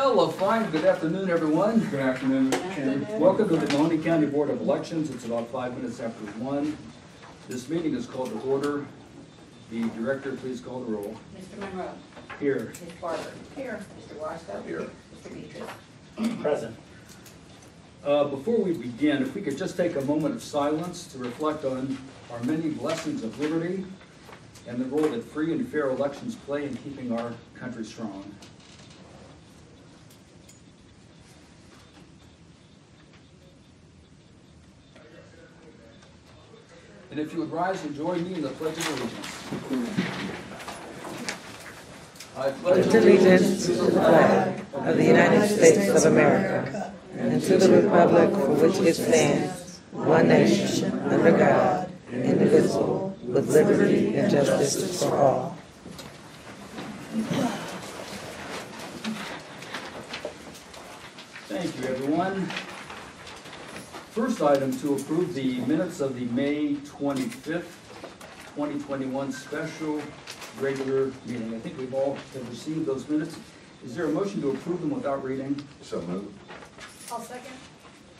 Well, a fine good afternoon, everyone. Good afternoon, Mr. Chairman. Welcome to the Mahoney County Board of Elections. It's about 5 minutes after 1. This meeting is called to order. The director, please call the roll. Mr. Monroe. Here. Ms. Barber. Here. Mr. Wasco. Here. Mr. Beatrice. Present. Before we begin, if we could just take a moment of silence to reflect on our many blessings of liberty and the role that free and fair elections play in keeping our country strong. And if you would rise and join me in the Pledge of Allegiance. I pledge allegiance to the flag of the United States of America and to the republic for which it stands, one nation, under God, indivisible, with liberty and justice for all. Thank you, everyone. First item to approve the minutes of the May 25th, 2021 special regular meeting. I think we've all have received those minutes. Is there a motion to approve them without reading? So moved. I'll second.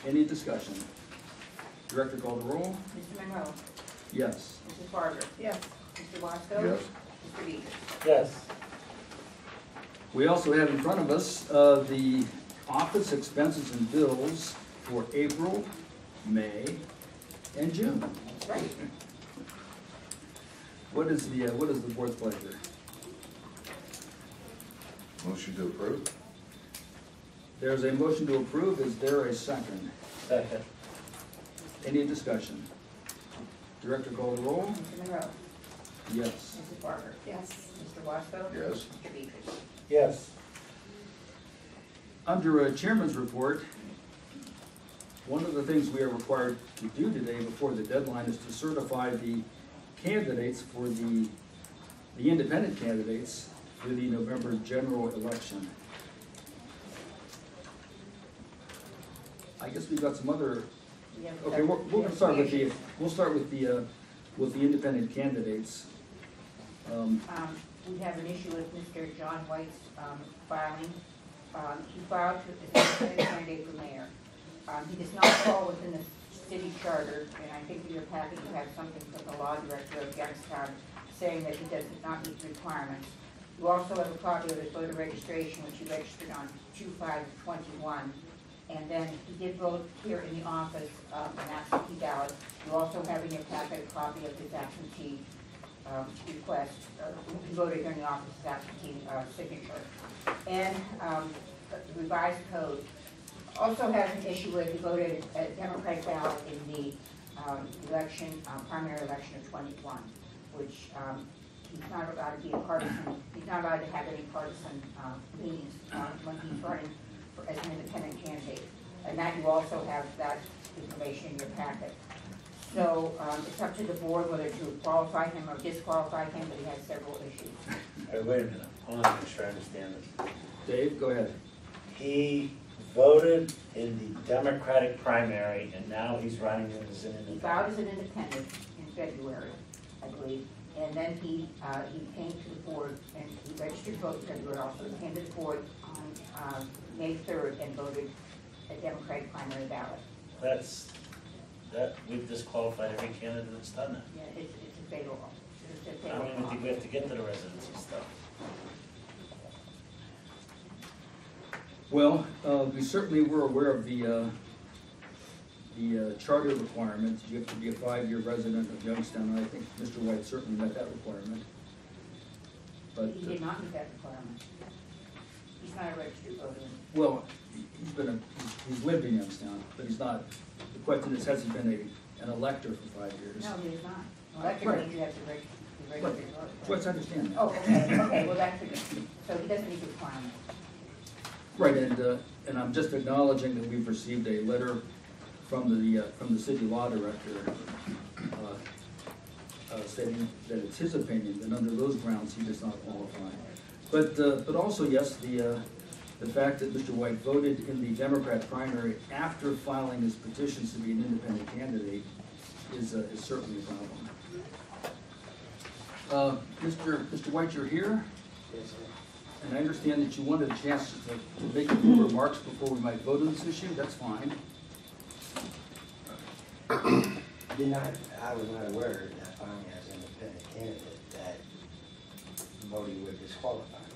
Any discussion? Director, call the roll. Mr. Monroe. Yes. Mrs. Barber. Yes. Mr. Wasco. Yes. Mr. Beatrice. Yes. We also have in front of us the office expenses and bills for April, May, and June. That's right. What is the board's pleasure? Motion to approve. There's a motion to approve. Is there a second? Second. Any discussion? Director, call the roll. Mr. Monroe. Yes. Mrs. Barber. Yes. Mr. Wasco. Yes. Mr. Beatrice. Yes. Under a chairman's report, one of the things we are required to do today before the deadline is to certify the candidates for the independent candidates for the November general election. I guess we've got some other. Okay, we're going to start with the. We'll start with the independent candidates. We have an issue with Mr. John White's filing. He filed as an independent candidate for mayor. He does not fall within the city charter, and I think in your packet you have something from the law director of Youngstown saying that he does not meet the requirements. You also have a copy of his voter registration, which he registered on 2/5/21. And then he did vote here in the office, an absentee ballot. You also have in your packet a copy of his absentee request. He voted here in the office, his absentee signature. And the revised code also has an issue with he voted a Democratic ballot in the election, primary election of 21, which he's not allowed to be a partisan. He's not allowed to have any partisan meetings when he's running as an independent candidate. And that you also have that information in your packet. So it's up to the board whether to qualify him or disqualify him, but he has several issues. Wait a minute. I want to make sure I understand this. Dave, go ahead. He voted in the Democratic primary, and now he's running as an He independent. filed as an independent in February, I believe, and then he came to the board and he registered to vote in February also. He came to the board on May 3rd and voted a Democratic primary ballot. That we've disqualified every candidate that's done that. Yeah, it's a fatal. It's a I fatal don't law. think we have to get to the residency stuff. Well, we certainly were aware of the charter requirements. You have to be a 5-year resident of Youngstown, and I think Mr. White certainly met that requirement. But He did not meet that requirement. He's not a registered voter. well, he's lived in Youngstown, but he's not. The question is, has he been an elector for 5 years? No, he is not. Elected Right. means you have to register to vote. Let's understand that. Oh, okay, well, that's good. So he doesn't meet the requirement. Right, and I'm just acknowledging that we've received a letter from the city law director stating that it's his opinion that under those grounds he does not qualify. But also, yes, the fact that Mr. White voted in the Democrat primary after filing his petitions to be an independent candidate is certainly a problem. Mr. White, you're here? Yes, sir. And I understand that you wanted a chance to make a few remarks before we might vote on this issue. That's fine. I was not aware that filing as an independent candidate that voting would disqualify me.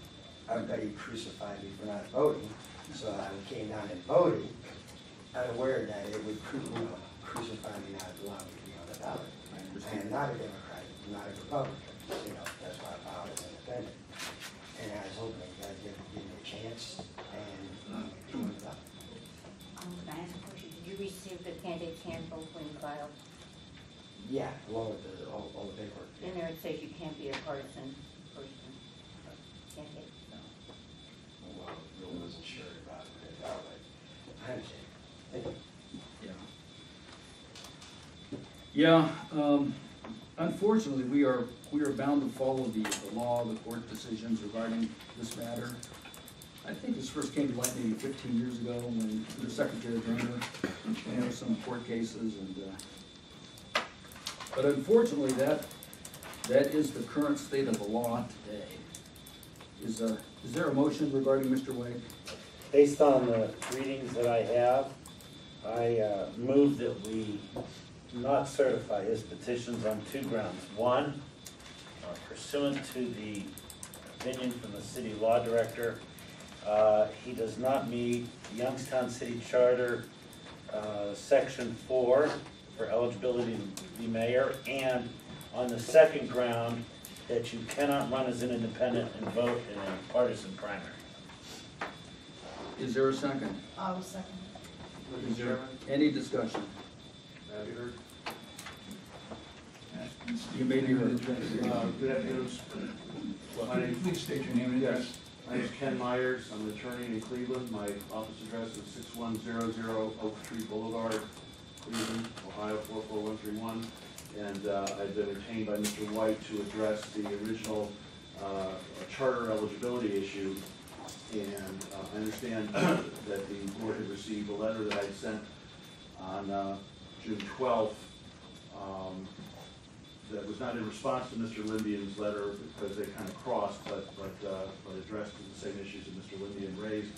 Everybody crucified me for not voting, so I came down and voted, unaware that it would crucify me, not allow me to be on the ballot. I am not a Democrat, not a Republican, that's why I filed as independent. And I was hoping you guys give me a chance and be on the ballot. Can I ask a question? Did you receive the candidate's handbook when you filed? Yeah, along with all the paperwork. In there it says you can't be a partisan person. Candidate. Well, I wasn't sure about it, but I understand. Thank you. Yeah. Yeah, unfortunately, we are bound to follow the law, the court decisions regarding this matter. I think this first came to light maybe 15 years ago when under Secretary Drainer, there were some court cases, and but unfortunately, that is the current state of the law today. Is there a motion regarding Mr. White? Based on the readings that I have, I move that we not certify his petitions on 2 grounds. One, pursuant to the opinion from the city law director, he does not meet Youngstown City Charter, Section 4 for eligibility to be mayor, and on the second ground, that you cannot run as an independent and vote in a partisan primary. Is there a second? I will second. Is there any discussion? Have you heard? You may be heard. Good afternoon. Please state your name and address. Yes, my name is Ken Myers. I'm an attorney in Cleveland. My office address is 6100 Oak Tree Boulevard, Cleveland, Ohio 44131. And I've been retained by Mr. White to address the original charter eligibility issue. And I understand that the board had received a letter that I sent on June 12th that was not in response to Mr. Lindian's letter because they kind of crossed, but addressed the same issues that Mr. Lindian raised.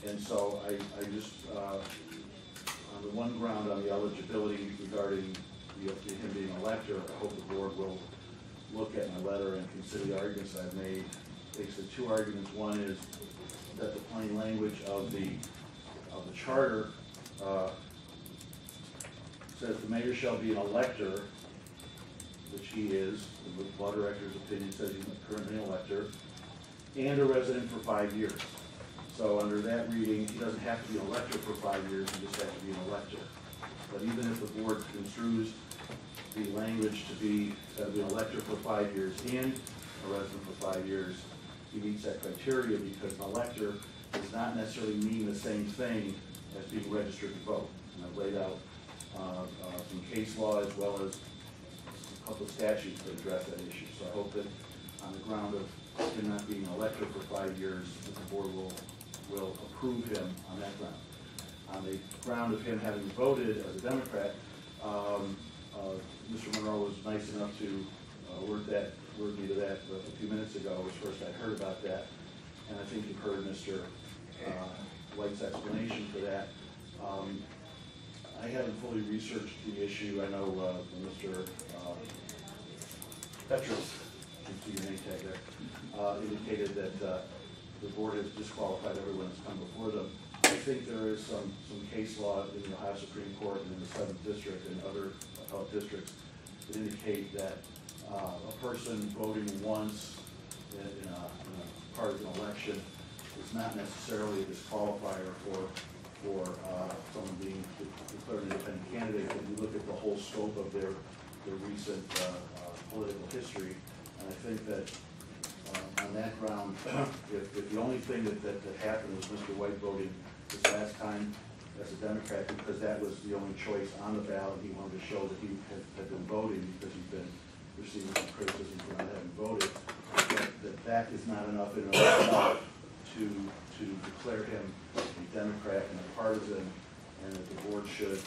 And so I just, on the one ground on the eligibility regarding him being an elector, I hope the board will look at my letter and consider the arguments I've made. Basically 2 arguments. One is that the plain language of the charter says the mayor shall be an elector, which he is. The law director's opinion says he's currently an elector, and a resident for 5 years. So under that reading, he doesn't have to be an elector for 5 years, he just has to be an elector. But even if the board construes the language to be an elector for 5 years and a resident for 5 years, he meets that criteria because an elector does not necessarily mean the same thing as being registered to vote. And I've laid out some case law as well as a couple of statutes that address that issue. So I hope that on the ground of him not being an elector for 5 years, that the board will approve him on that ground. On the ground of him having voted as a Democrat, Mr. Monroe was nice enough to word me to that a few minutes ago. Was first I heard about that, and I think you've heard Mr. White's explanation for that. I haven't fully researched the issue. I know Mr. Petros, you see your name tag there, indicated that the board has disqualified everyone that's come before them. I think there is some case law in the Ohio Supreme Court and in the 7th District and other appellate districts that indicate that a person voting once in a partisan election is not necessarily a disqualifier for someone being declared an independent candidate. When you look at the whole scope of their recent political history, and I think that on that ground, if the only thing that happened was Mr. White voting this last time as a Democrat because that was the only choice on the ballot, he wanted to show that he had been voting because he's been receiving some criticism for not having voted, that is not enough in and of itself to declare him a Democrat and a partisan, and that the board should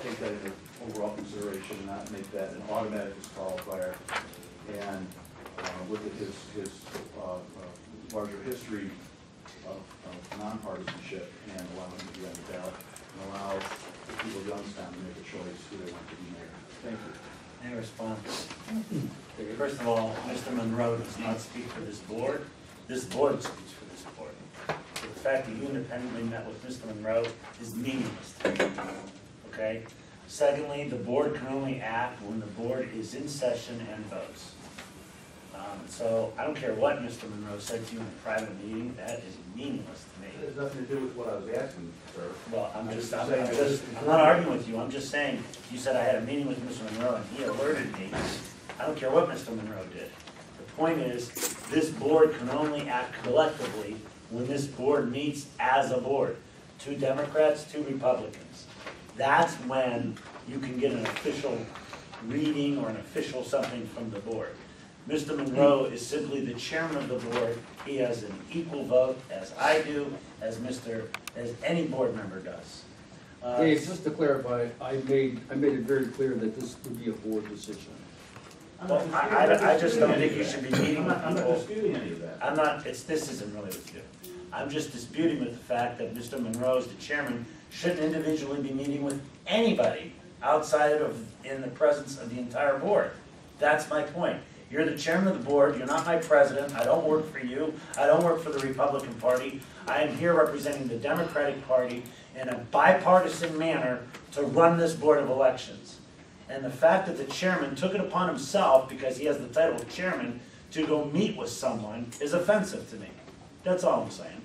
take that into overall consideration and not make that an automatic disqualifier. And look at his larger history of nonpartisanship and allow him to be on the ballot and allow the people of Youngstown to make a choice who they want to be mayor. Thank you. May I respond? First of all, Mr. Monroe does not speak for this board. This board speaks for this board. The fact that you independently met with Mr. Monroe is meaningless to me. Okay? Secondly, the board can only act when the board is in session and votes. So I don't care what Mr. Monroe said to you in a private meeting, that is meaningless to It me. has nothing to do with what I was asking, sir. Well, I'm not arguing with you, I'm just saying, you said I had a meeting with Mr. Monroe and he alerted me. I don't care what Mr. Monroe did. The point is, this board can only act collectively when this board meets as a board. 2 Democrats, 2 Republicans. That's when you can get an official reading or an official something from the board. Mr. Monroe is simply the chairman of the board. He has an equal vote as I do, as any board member does. Dave, just to clarify, I made it very clear that this would be a board decision. Well, I just don't think you should be meeting with I'm not people. disputing any of that. This isn't really with you. I'm just disputing with the fact that Mr. Monroe, as the chairman, shouldn't individually be meeting with anybody outside of, in the presence of the entire board. That's my point. You're the chairman of the board, you're not my president, I don't work for you, I don't work for the Republican Party. I am here representing the Democratic Party in a bipartisan manner to run this Board of Elections. And the fact that the chairman took it upon himself, because he has the title of chairman, to go meet with someone is offensive to me. That's all I'm saying.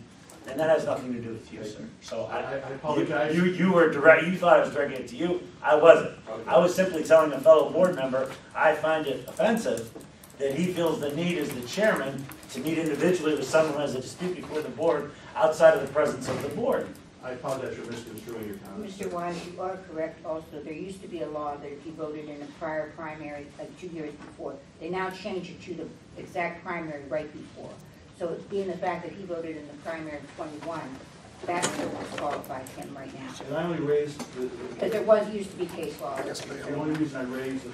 And that has nothing to do with you, sir. So I apologize. you were direct, you thought I was directing it to you, I wasn't. I was simply telling a fellow board member, I find it offensive that he feels the need as the chairman to meet individually with someone who has a dispute before the board outside of the presence of the board. I apologize for misconstruing your comments. Mr. Wise, you are correct also. There used to be a law that if you voted in a prior primary, like 2 years before, they now changed it to the exact primary right before. So being the fact that he voted in the primary of 21, that still disqualifies him right now. And I only raised Because there used to be case law. the only reason I raised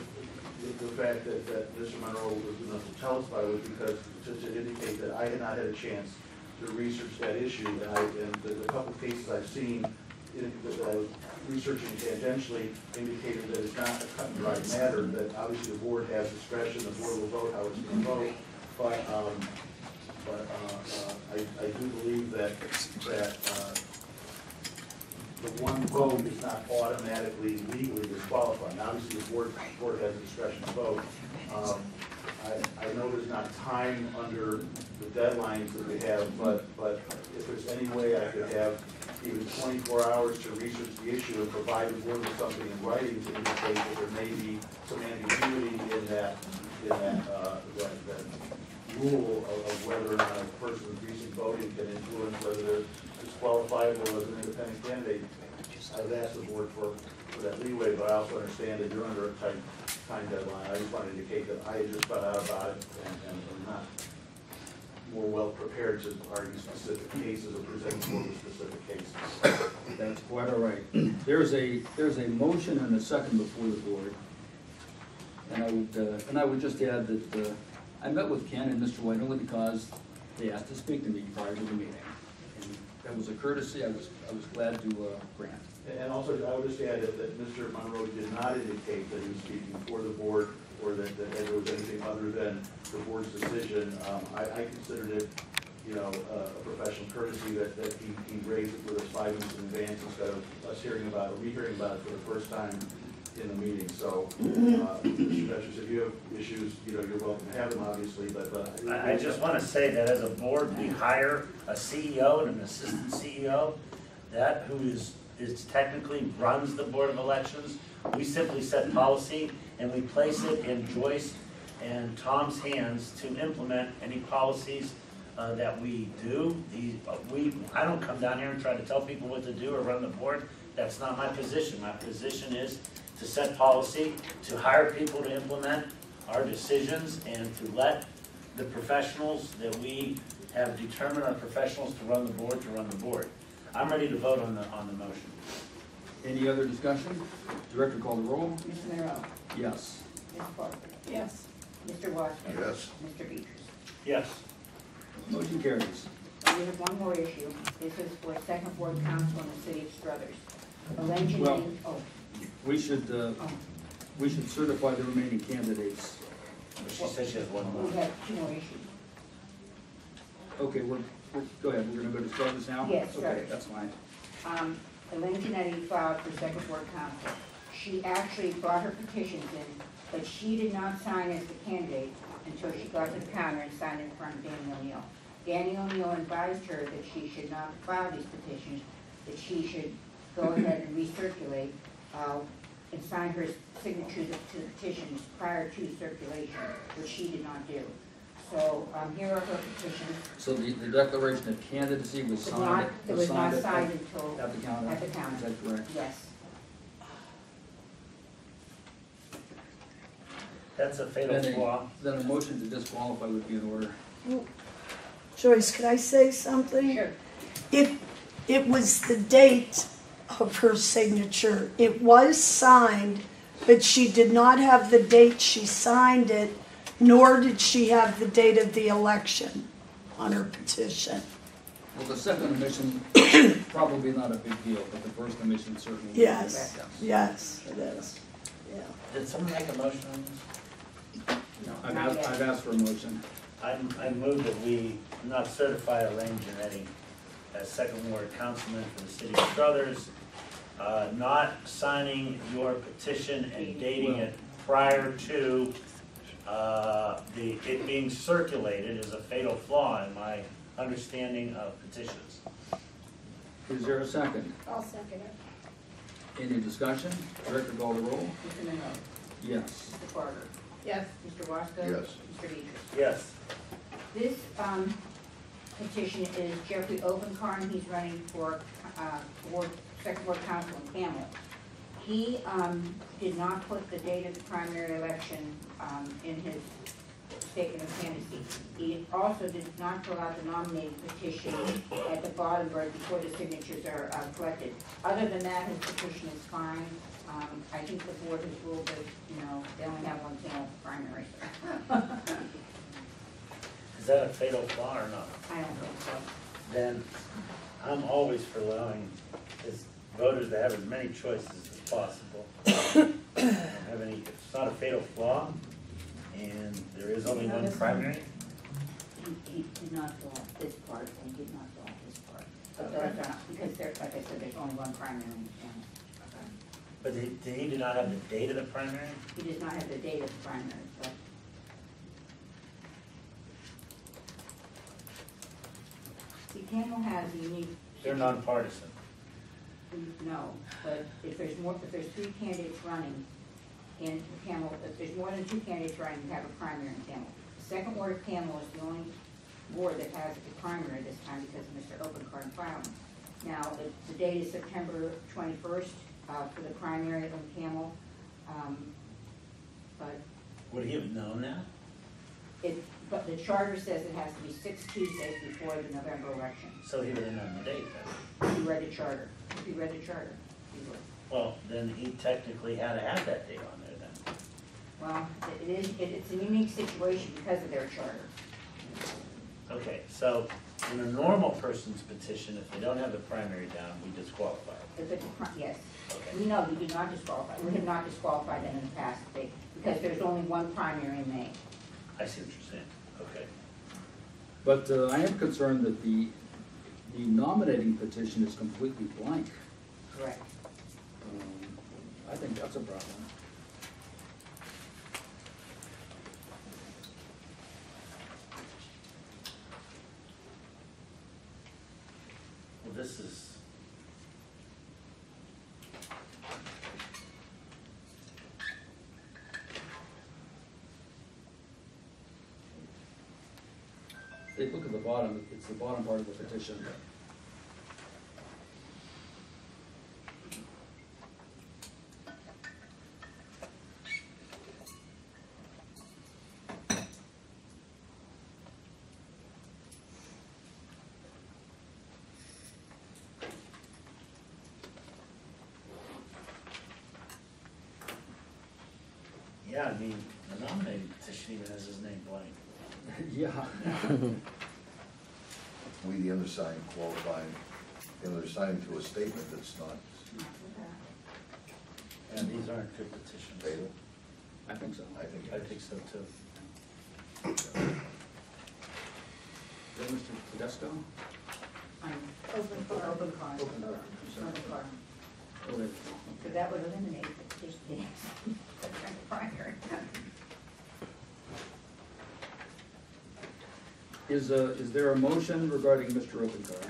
the fact that Mr. Monroe was enough to tell us about it was because, to indicate that I had not had a chance to research that issue, and the couple cases I've seen that I was researching tangentially indicated that it's not a cut and dry matter, that obviously the board has discretion, the board will vote how it's going to vote, but I do believe that the one vote is not automatically legally disqualifying. Obviously, the board has discretion to vote. I know there's not time under the deadlines that we have, but if there's any way I could have even 24 hours to research the issue and provide the board with something in writing to indicate that there may be some ambiguity in that rule of whether or not a person's recent voting can influence whether they're disqualifiable as an independent candidate. I've asked the board for that leeway, but I also understand that you're under a tight time deadline. I just want to indicate that I just found out about it and I'm not more well prepared to argue specific cases or present more specific cases. That's quite all right. There's a motion and a second before the board. And I would just add that I met with Ken and Mr. White only because they asked to speak to me prior to the meeting. And that was a courtesy I was glad to grant. And also, I would just add that Mr. Monroe did not indicate that he was speaking for the board or that there was anything other than the board's decision. I considered it, a professional courtesy that he raised it with us 5 minutes in advance instead of us hearing about it, re-hearing about it for the first time in the meeting. So, Mr. Petras, if you have issues, you're welcome to have them, obviously, but. I just want to say that as a board, we hire a CEO and an assistant CEO, that who is technically runs the Board of Elections. We simply set policy and we place it in Joyce and Tom's hands to implement any policies that we do. I don't come down here and try to tell people what to do or run the board. That's not my position. My position is to set policy, to hire people to implement our decisions, and to let the professionals that we have determined are professionals to run the board. I'm ready to vote on the motion. Any other discussion? Director, call the roll. Mr. Monroe? Yes. Ms. Parker? Yes. Mr. Wadsworth. Yes. Mr. Beatrice. Yes. Motion carries. And we have one more issue. This is for second ward council in the city of Struthers. Elaine Well- Janine, We should certify the remaining candidates. She said she has one we more. have two more issues. Okay, go ahead, we're gonna go to Struthers now? Yes, Okay, Struthers. that's fine. Elaine Janetti filed for second ward council. She actually brought her petitions in, but she did not sign as the candidate until she got to the counter and signed in front of Danny O'Neill. Danny O'Neill advised her that she should not file these petitions, that she should go ahead and recirculate, and sign her signature to the petitions prior to circulation, which she did not do. So, here are her petitions. So the declaration of candidacy was signed? It was not at- signed until, At the counter? at the counter. Is that correct? yes. That's a fatal Then flaw. Then a motion to disqualify would be in order. Joyce, could I say something? Sure. It was the date of her signature. It was signed, but she did not have the date she signed it, nor did she have the date of the election on her petition. Well, the second omission, probably not a big deal, but the first omission certainly. would be. Yes, yes, it is. Yeah. Did someone make a motion on this? No, I've not asked, yet. I've asked for a motion. I move that we not certify Elaine Janetti as second ward councilman for the city of Struthers, not signing your petition and dating it prior to it being circulated is a fatal flaw in my understanding of petitions. Is there a second? I'll second it. Any discussion? Director call the roll? Mr. Monroe. Yes. Mr. Carter. Yes. Mr. Wasco. Yes. Mr. Beatrice. Yes. This petition is Jeffrey Opencarn. He's running for second ward council in Camel. He did not put the date of the primary election in his statement of candidacy. He also did not fill out the nominating petition at the bottom where before the signatures are collected. Other than that, his petition is fine. I think the board has ruled that, they only have one Camel primary. Is that a fatal flaw or not? I don't think so. Then I'm always for allowing his voters to have as many choices as possible. I don't have any, it's not a fatal flaw, and there is only one primary. He did not fill out this part, and he did not fill out this part. But that's not, because there, like I said, there's only one primary in the county. But he did not have the date of the primary? He does not have the date of the primary, but. See, Camel has a unique. They're nonpartisan. No, but if there's three candidates running in Camel, if there's more than two candidates running, you have a primary in Camel. The second ward of Camel is the only ward that has a primary this time because of Mr. Opencarn filing. Now, the date is September 21st for the primary in Camel, but Would he have known that? but the charter says it has to be 6 Tuesdays before the November election. So he would have known the date then. If you read the charter, he would. Well, then he technically had to have that date on there then. Well, it's a unique situation because of their charter. Okay, so in a normal person's petition, if they don't have the primary down, we disqualify. If it's yes. Okay. We know we do not disqualify. We have not disqualified them in the past because there's only one primary in May. I see what you're saying. Okay. But I am concerned that the nominating petition is completely blank. Correct. I think that's a problem. Well, this is. If you look at the bottom, it's the bottom part of the petition. Yeah, I mean, the nominating petition even has his name blank. Yeah. We, the undersigned, qualifying, the undersigned to a statement that's not And these aren't good petitions. fatal. I think so. I think I it think is. so too. Then Mr. Tedesco? Open car. Open car. Open car, I'm sorry. Open car. Oh, there- So that would eliminate the primary. Is there a motion regarding Mr. Openkar?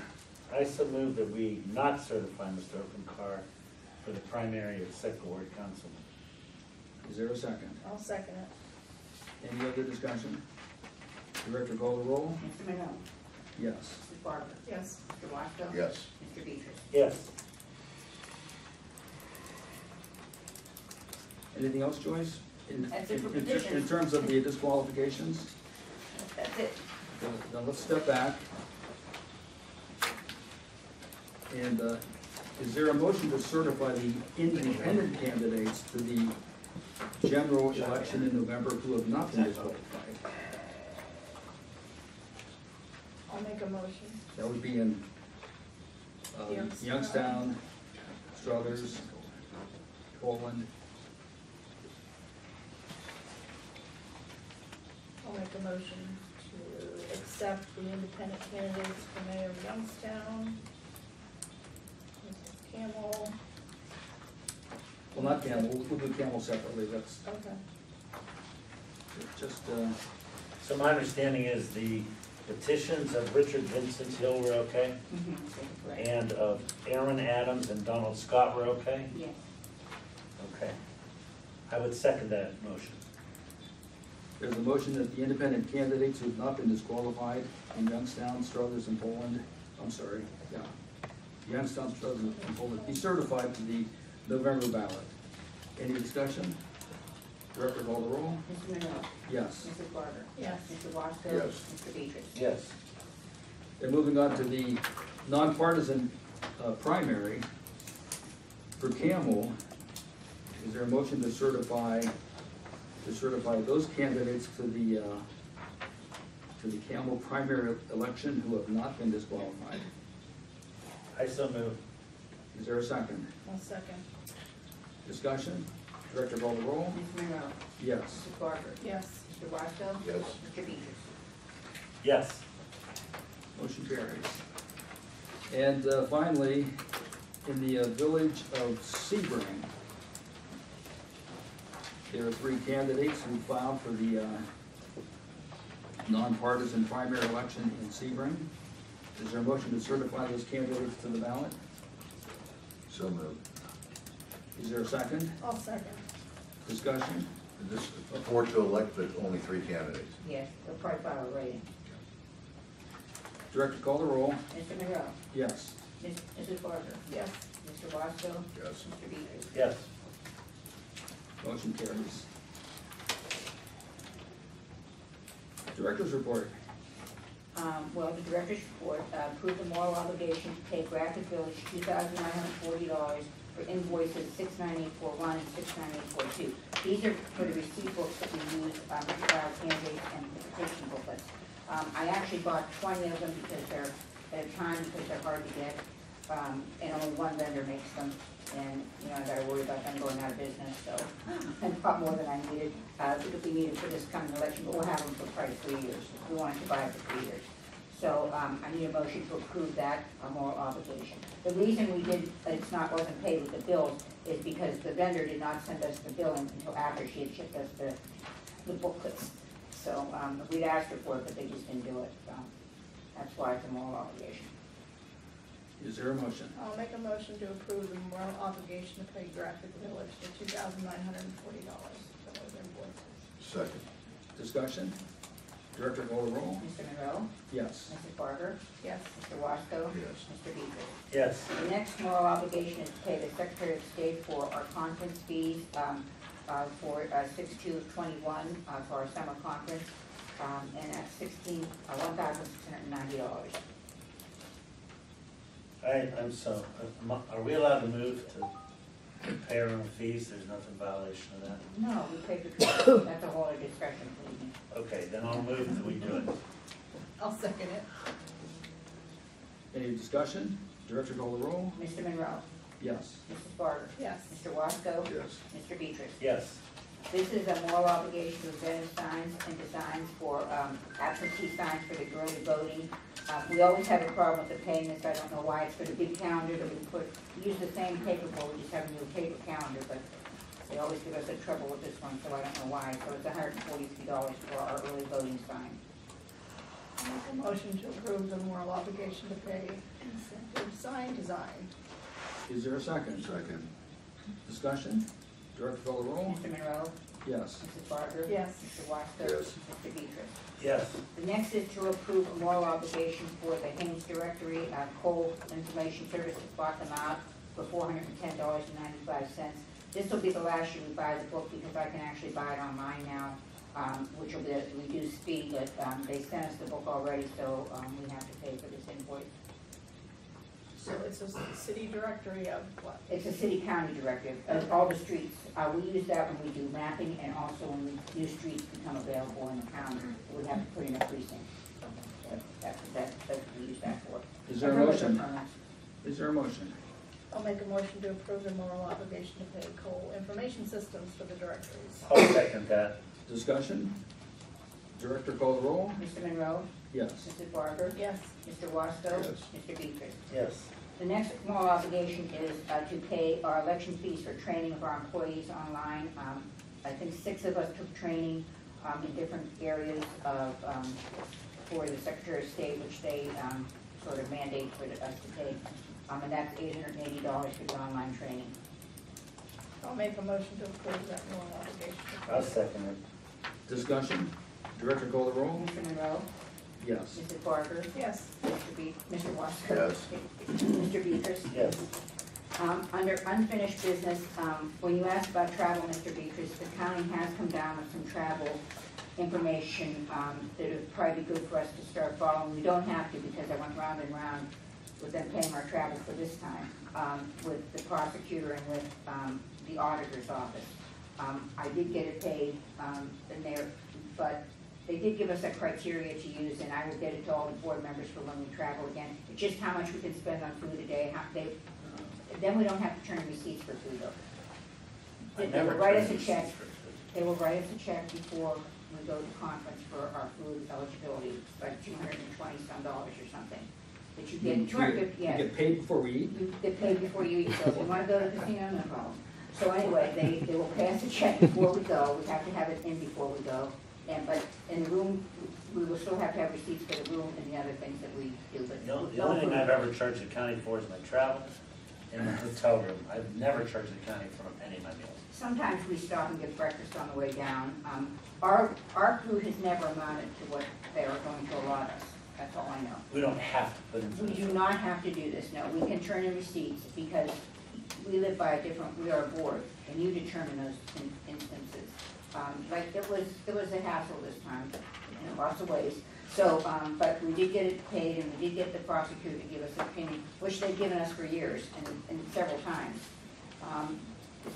I so move that we not certify Mr. Openkar for the primary of second ward councilman. Is there a second? I'll second it. Any other discussion? Director, call the roll? Mr. Monroe. Yes. Mrs. Barber. Yes. Mr. Washington. Yes. Mr. Beatrice. Yes. Anything else, Joyce? That's it for In petitions. terms of the disqualifications? That's it. Now let's step back. And is there a motion to certify the independent candidates to the general election in November who have not been disqualified? I'll make a motion. That would be in Youngstown, Struthers, Poland. I'll make a motion to accept the independent candidates for mayor of Youngstown. Mrs. Campbell. Well, not Campbell, we'll do Campbell separately, that's Okay. just, So my understanding is the petitions of Richard Vincent Hill were okay, Right. and of Aaron Adams and Donald Scott were okay? Yes. Okay. I would second that motion. there's a motion that the independent candidates who have not been disqualified in Youngstown, Struthers, and Poland, I'm sorry, yeah, Youngstown, Struthers, and Poland, be certified to the November ballot. Any discussion? Director, call the roll? Mr. Monroe. Yes. Mrs. Barber. Yes. Mr. Washington. Yes. Mr. Beatrice. Yes. Then moving on to the nonpartisan primary for Camel, is there a motion to certify those candidates to the Camel primary election who have not been disqualified? I so move. Is there a second? I'll second. Discussion? Director, call the roll? Mr. Monroe. Yes. Mrs. Barber. Yes. Mr. Washington. Yes. Mr. Beatrice. Yes. Motion carries. And finally, in the village of Sebring, there are 3 candidates who filed for the nonpartisan primary election in Sebring. Is there a motion to certify those candidates to the ballot? So moved. Is there a second? I'll second. Discussion? This, a board to elect, but only 3 candidates. Yes, they'll probably file a rating. Director, call the roll. Mr. Monroe. Yes. Mrs. Barber. Yes. Mr. Washington. Yes. Mr. Beatrice. Yes. Motion carries. Director's report. Well, the director's report approved the moral obligation to pay Graphic Village $2,940 for invoices 69841 and 69842. These are for the receipt books that we use to file candidates and petition booklets. I actually bought 20 of them because they're at a time because they're hard to get, and only one vendor makes them. And, you know, I gotta worry about them going out of business, so, and bought more than I needed, if we needed for this coming election, but we'll have them for probably 3 years. We wanted to buy it for 3 years. So, I need a motion to approve that moral obligation. The reason we did, wasn't paid with the bills is because the vendor did not send us the billing until after she had shipped us the booklets. So, we'd asked her for it, but they just didn't do it, so that's why it's a moral obligation. Is there a motion? I'll make a motion to approve the moral obligation to pay Graphic Village the $2,940 for those invoices. Second. Discussion? Director, call the roll. Mr. Monroe. Yes. Mrs. Barber. Yes. Mr. Wasco. Yes. Mr. Beatrice. Yes. The next moral obligation is to pay the Secretary of State for our conference fees for 6/2/21 for our summer conference, and that's $1,690. I'm so, are we allowed to move to Pay our own fees, there's nothing violation of that. No, we pay for, that's a whole other discussion, please. Okay, then I'll move that we do it. I'll second it. Any discussion? Director call the roll? Mr. Monroe? Yes. Mrs. Barber? Yes. Mr. Wasco? Yes. Mr. Beatrice? Yes. This is a moral obligation to invent signs and designs for absentee signs for the early voting. We always have a problem with the paying this, I don't know why, it's for the big calendar that we use the same paper for, we just have a new paper calendar, but they always give us a trouble with this one, so I don't know why. So it's $143 for our early voting sign. I'll make a motion to approve the moral obligation to pay incentive sign design. Is there a second? Second. Discussion? Director call the roll? Mr. Monroe? Yes. Mrs. Barber? Yes. Mr. Wasco? Yes. Mr. Beatrice? Yes. The next is to approve a moral obligation for the Haynes Directory, Coal Information Service to spot them out for $410.95. This will be the last year we buy the book because I can actually buy it online now, which will be a reduced fee, but they sent us the book already, so we have to pay for this invoice. So it's a city directory of what? It's a city-county directive, of all the streets. We use that when we do mapping and also when new streets become available in the county. We have to put in a precinct. So that's what we use that for. Is there a motion? Is there a motion? I'll make a motion to approve the moral obligation to pay coal information systems for the directories. I'll second that. Discussion? Director call the roll? Mr. Monroe? Yes. Mrs. Barber? Yes. Mr. Wasco? Yes. Mr. Beatrice? Yes. The next moral obligation is to pay our election fees for training of our employees online. I think 6 of us took training in different areas of, for the Secretary of State, which they sort of mandate for us to take. And that's $880 for the online training. I'll make a motion to approve that moral obligation. I'll second it. Discussion? Director call the roll? Mr. Monroe? Yes. Mrs. Barber? Yes. Mr. Wasco? Yes. Mr. Beatrice? Yes. Under unfinished business, when you asked about travel, Mr. Beatrice, the county has come down with some travel information that would probably be good for us to start following. We don't have to because I went round and round with them paying our travel for this time, with the prosecutor and with the auditor's office. I did get it paid in there, but they did give us a criteria to use, and I will get it to all the board members for when we travel again. It's just how much we can spend on food a day. Then we don't have to turn in receipts for food, though. They will write us a check. They will write us a check before we go to conference for our food eligibility, like $220 or something. But you get 250, yes. You get paid before we eat? You get paid before you eat, so if you want to go to the casino, no problem. So anyway, they will pass a check before we go. We have to have it in before we go. But in the room, we will still have to have receipts for the room and the other things that we do. But The only thing I've ever charged the county for is my travel in the hotel room. I've never charged the county for any of my meals. sometimes we stop and get breakfast on the way down. Our food has never amounted to what they are going to allot us. That's all I know. We don't have to put in. We do not have to do this, no. We can turn in receipts because we live by we are a board, and you determine those instances. Like it was a hassle this time in lots of ways. So, but we did get it paid, and we did get the prosecutor to give us an opinion, which they've given us for years and several times.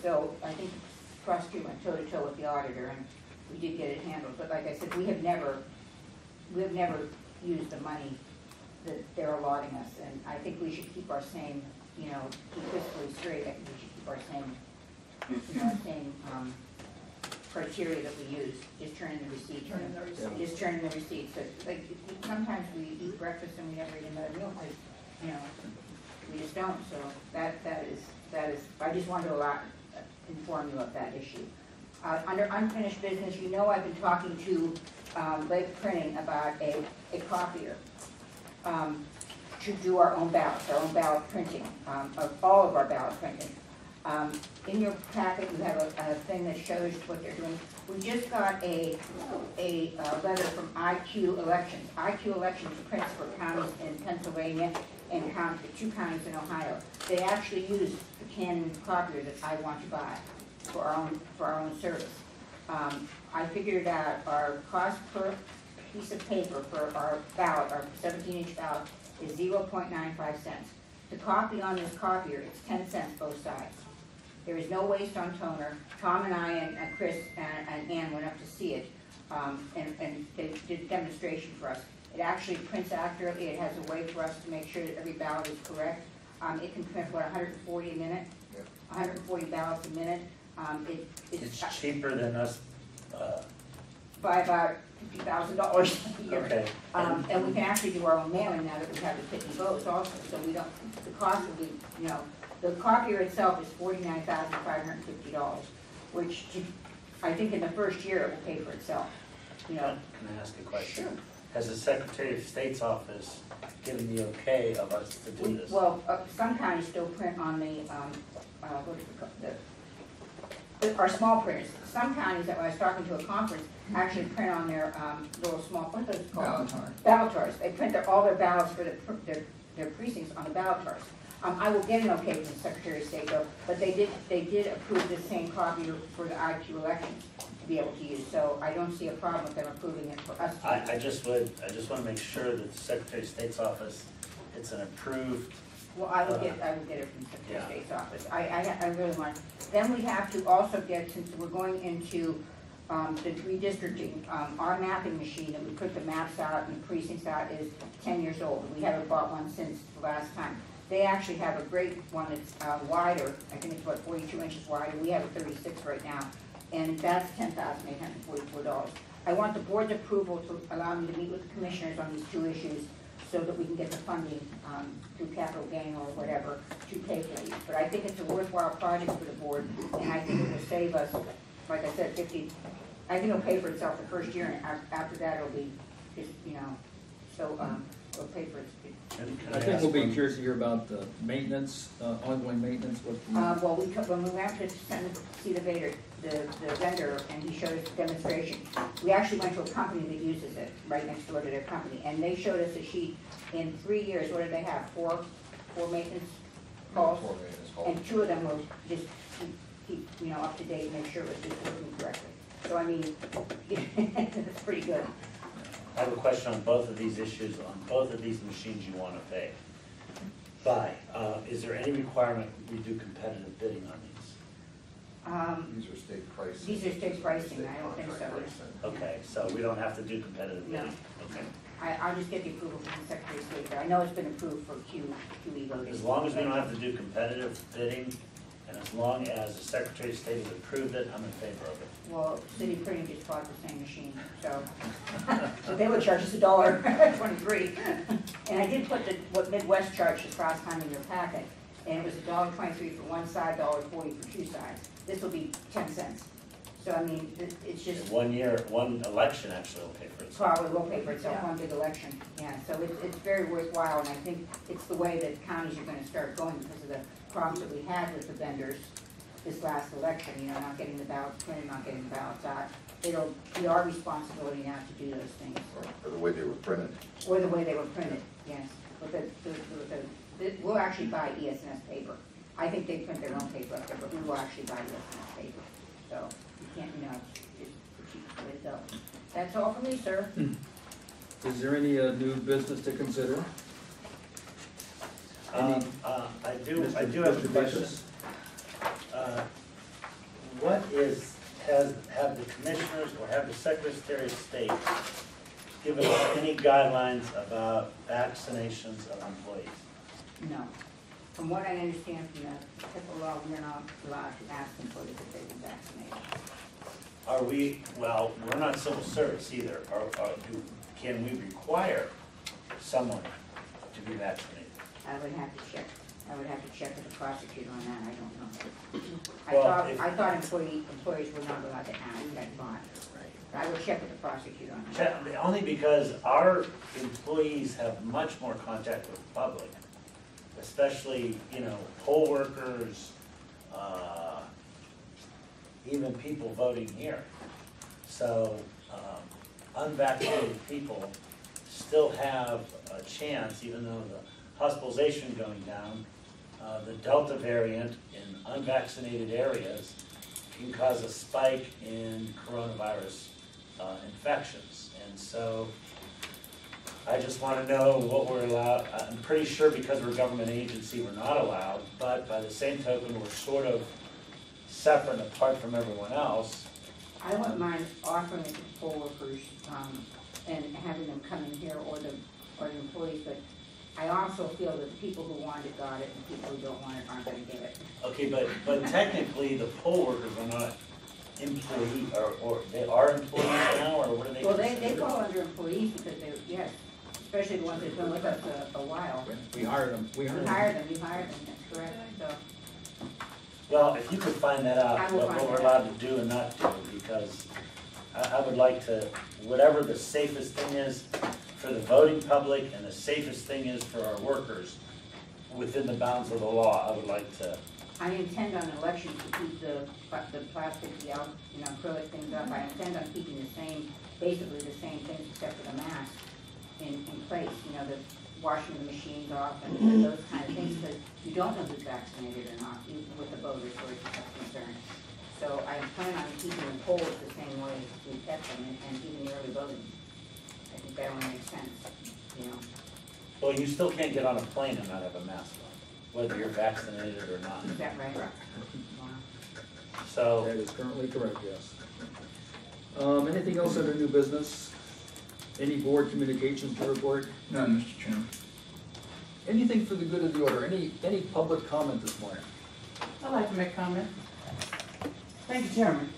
So I think the prosecutor went toe-to-toe with the auditor, and we did get it handled. But like I said, we have never used the money that they're allotting us, and I think we should keep our same, keep fiscally straight. I think we should keep our same, criteria that we use. Just turn in the receipts. Just turn in the receipts. But like sometimes we eat breakfast and we never eat another meal because we just don't. So that is. I just wanted to inform you of that issue. Under unfinished business, I've been talking to Lake Printing about a copier to do our own ballot printing, of all of our ballot printing. In your packet, you have a thing that shows what they're doing. We just got a letter from IQ Elections. IQ Elections prints for counties in Pennsylvania and the 2 counties in Ohio. They actually use the Canon copier that I want to buy for our own service. I figured out our cost per piece of paper for our ballot, our 17-inch ballot, is 0.95 cents. To copy on this copier, it's 10 cents both sides. There is no waste on toner. Tom and I and Chris and Ann went up to see it, and they did a demonstration for us. It actually prints accurately. It has a way for us to make sure that every ballot is correct. It can print, what, 140 a minute? 140 ballots a minute. It's cheaper than us, by about $50,000 a year. okay. And we can actually do our own mailing now that we have the 50 votes also, so we don't, the cost will be, you know, the copier itself is $49,550, which I think in the first year it will pay for itself, you know. Can I ask a question? Sure. Has the Secretary of State's office given the okay of us to do this? Well, some counties still print on the, what is it, our small printers. Some counties that when I was talking to a conference actually print on their little small, what are those called? Ballotars. They print all their ballots for their precincts on the ballotars. I will get an okay from the Secretary of State though, but they did approve the same copier for the IQ elections to be able to use. So I don't see a problem with them approving it for us to use. I just want to make sure that the Secretary of State's office, it's an approved. Well, I will get it from the Secretary of State's office. I really want. Then we have to also get, since we're going into the redistricting, our mapping machine that we put the maps out and the precincts out is 10 years old. We haven't bought one since the last time. They actually have a great one that's wider. I think it's about 42 inches wider. We have a 36 right now, and that's $10,844. I want the board's approval to allow me to meet with the commissioners on these two issues so that we can get the funding through capital gain or whatever to pay for these. But I think it's a worthwhile project for the board, and I think it will save us, like I said, I think it'll pay for itself the first year, and after that it'll be just, you know, so it'll pay for it. I think we'll be curious to hear about the maintenance, ongoing maintenance, what the... Well, when we went to see the vendor, and he showed us the demonstration, we actually went to a company that uses it right next door to their company, and they showed us a sheet. In 3 years, what did they have? Four maintenance calls, and 2 of them were just keep you know, up to date, make sure it was just working correctly. So I mean, it's pretty good. I have a question on both of these issues, on both of these machines you want to pay. Is there any requirement we do competitive bidding on these? These are state pricing. These are state pricing, I don't think so. Okay, so we don't have to do competitive No. bidding? Okay. I'll just get the approval from the Secretary of State, but I know it's been approved for QE voting. As long as we don't have to do competitive bidding, and as long as the Secretary of State has approved it, I'm in favor of it. Well, City Printing just bought the same machine, so, so they would charge us $1.23. And I did put what Midwest charged us last time in your packet, and it was $1.23 for one side, $1.40 for two sides. This will be 10 cents. So I mean, it's just. 1 year, one election actually will pay for itself. Probably will pay for itself, one big election, yeah, so it's very worthwhile, and I think it's the way that counties are gonna start going because of the problems that we had with the vendors this last election, you know, not getting the ballots printed, not getting the ballots out. It'll be our responsibility now to do those things. Or the way they were printed. Or the way they were printed, yes, but we'll actually buy ESNS paper. I think they print their own paper up there, but we will actually buy ESNS paper, so you can't, you know, it's the cheapest way to go. That's all for me, sir. Is there any new business to consider? I do have a question. What have the commissioners or have the Secretary of State given us any guidelines about vaccinations of employees? No. From what I understand from the HIPAA law, we're not allowed to ask employees if they've been vaccinated. Are we, well, we're not civil service either. Can we require someone to be vaccinated? I would have to check. I would have to check with the prosecutor on that. I don't know. Well, I thought employees were not allowed to ask that bond. I will check with the prosecutor on that. Only because our employees have much more contact with the public, especially, you know, poll workers, even people voting here. So unvaccinated people still have a chance, even though the hospitalization going down, the Delta variant in unvaccinated areas can cause a spike in coronavirus infections. And so I just want to know what we're allowed. I'm pretty sure because we're a government agency we're not allowed, but by the same token we're sort of separate and apart from everyone else. I wouldn't mind offering it to poll workers, and having them come in here or the employees, but I also feel that the people who want it got it and people who don't want it aren't gonna get it. Okay, but technically, the poll workers are not employee, or they are employees now, or what are they Well, they considered? fall under employees because they're, yes, especially the ones that've been with us a while. We hired them, You hired them, that's correct, so. Well, if you could find that I out, will what find we're that allowed to do and not do, because I would like to, whatever the safest thing is for the voting public and the safest thing is for our workers, within the bounds of the law, I would like to. I intend on elections to keep the plastic, the acrylic things up. I intend on keeping the same, basically the same things except for the mask in place, the washing the machines off and those kind of things, because you don't know who's vaccinated or not, even with the voters, or it's a concern. So I plan on keeping the polls the same way we kept them and even the early voting. I think that only makes sense, Well, you still can't get on a plane and not have a mask on, whether you're vaccinated or not. Is that right? Wow. So, That is currently correct, yes. Anything else under new business? Any board communications to report? None, Mr. Chairman. Anything for the good of the order? Any public comment this morning? I'd like to make comment. Thank you, Chairman.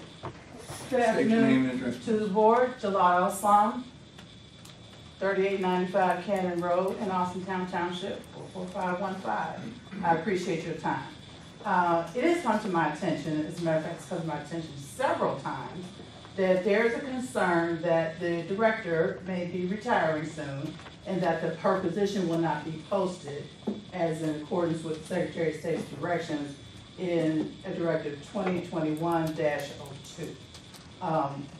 Good State your name afternoon and address. to the board. Jalal Al-Sam, 3895 Cannon Road in Austintown Township, 44515. I appreciate your time. It has come to my attention, as a matter of fact, it's come to my attention several times, that there's a concern that the director may be retiring soon and that her position will not be posted as in accordance with Secretary of State's directions in Directive 2021-02.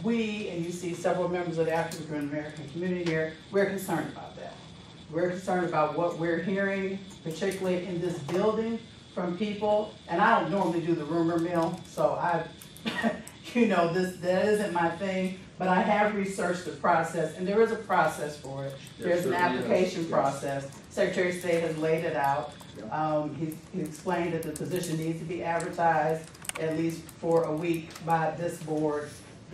We, and you see several members of the African American community here, we're concerned about that. We're concerned about what we're hearing, particularly in this building, from people, and I don't normally do the rumor mill, so that isn't my thing, but I have researched the process, and there is a process for it. There's an application process. Secretary of State has laid it out. He explained that the position needs to be advertised at least for a week by this board,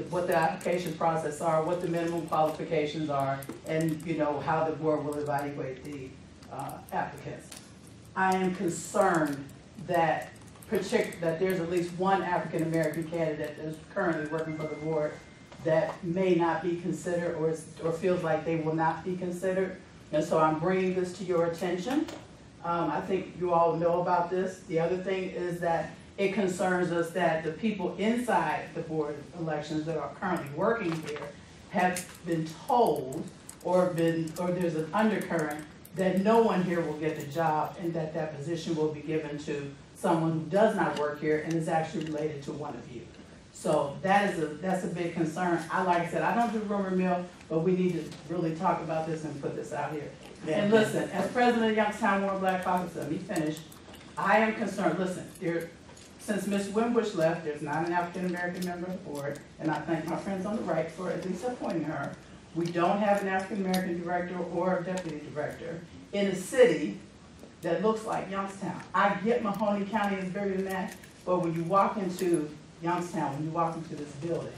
what the application process are, what the minimum qualifications are, and how the board will evaluate the applicants. I am concerned that there's at least one African American candidate that is currently working for the board that may not be considered or feels like they will not be considered. And so I'm bringing this to your attention. I think you all know about this. The other thing is that it concerns us that the people inside the board of elections that are currently working here have been told or there's an undercurrent that no one here will get the job and that position will be given to someone who does not work here and is actually related to one of you. So that's a big concern. Like I said, I don't do rumor mill, but we need to really talk about this and put this out here. And listen, as president of Youngstown Warren Black Caucus, let me finish. I am concerned, listen, since Ms. Wimbush left, there's not an African American member of the board, and I thank my friends on the right for at least appointing her. We don't have an African American director or deputy director in a city that looks like Youngstown. I get Mahoney County is bigger than that, but when you walk into Youngstown, when you walk into this building,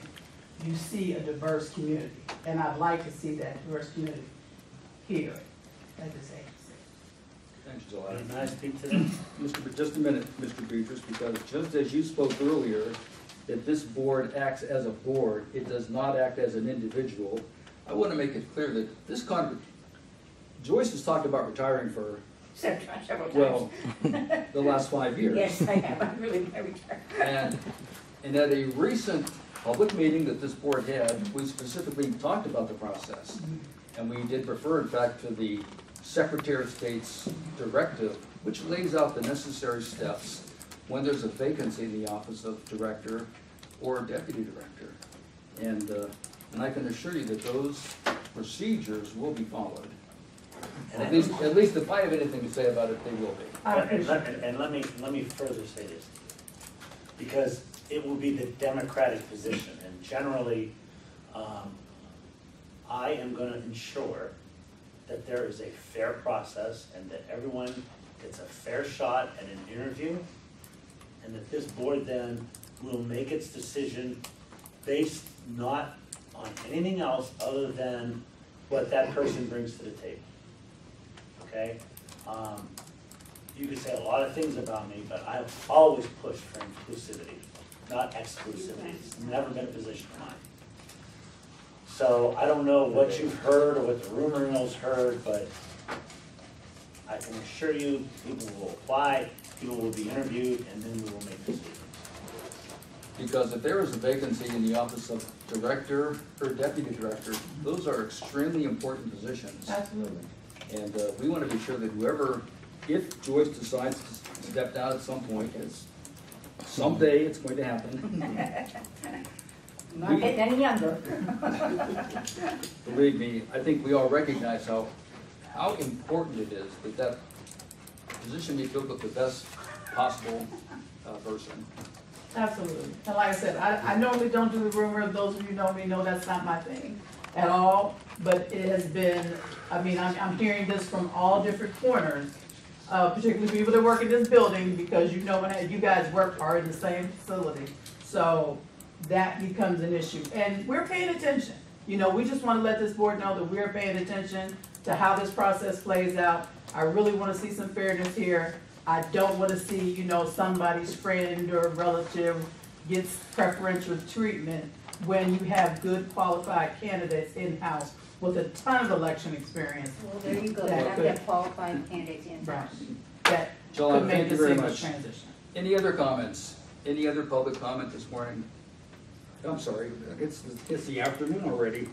you see a diverse community, and I'd like to see that diverse community here at this agency. Thanks, July. may I speak to that? Just a minute, Mr. Beatrice, because just as you spoke earlier, that this board acts as a board, it does not act as an individual. I want to make it clear that Joyce has talked about retiring for, Several times. well, the last 5 years. Yes, I have. I'm really very tired. And at a recent public meeting that this board had, we specifically talked about the process. And we did refer, in fact, to the Secretary of State's directive, which lays out the necessary steps when there's a vacancy in the office of director or deputy director. And I can assure you that those procedures will be followed. At least if I have anything to say about it, they will be. And let me further say this, because it will be the Democratic position, and generally, I am going to ensure that there is a fair process and that everyone gets a fair shot at an interview, and that this board then will make its decision based not on anything else other than what that person brings to the table. Okay? You could say a lot of things about me, but I've always pushed for inclusivity, not exclusivity. It's never been a position of mine. So I don't know what you've heard or what the rumor mill's heard, but I can assure you, people will apply, people will be interviewed, and then we will make decisions. Because if there is a vacancy in the office of director or deputy director, those are extremely important positions. Absolutely. And we want to be sure that whoever, if Joyce decides to step down at some point, someday it's going to happen. Not getting any younger. Believe me, I think we all recognize how important it is that that position be filled with the best possible person. Absolutely. And like I said, I normally don't do the rumor. Those of you who know me know that's not my thing at all. But it has been, I mean, I'm hearing this from all different corners, particularly people that work in this building, because you know when you guys are in the same facility. So that becomes an issue. And we're paying attention. You know, we just want to let this board know that we're paying attention to how this process plays out. I really want to see some fairness here. I don't want to see, you know, somebody's friend or relative gets preferential treatment when you have good qualified candidates in-house with a ton of election experience. Well, there you go, you have to have qualified candidates in. Right. That Joel, could make thank you a very seamless much. transition. Any other comments? Any other public comment this morning? I'm sorry, it's the afternoon already.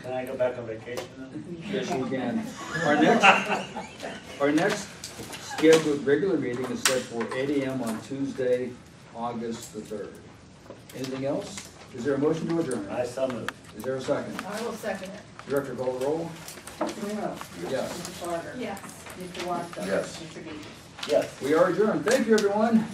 Can I go back on vacation then? Yes, you can. Our next scheduled regular meeting is set for 8 a.m. on Tuesday, August the 3rd. Anything else? Is there a motion to adjourn? I so move. Is there a second? I will second it. Director, call the roll. Mr. Monroe? Yes. Mr. Carter? Yes. Mr. Washington? Yes. Mr. Dees? Yes. We are adjourned. Thank you, everyone.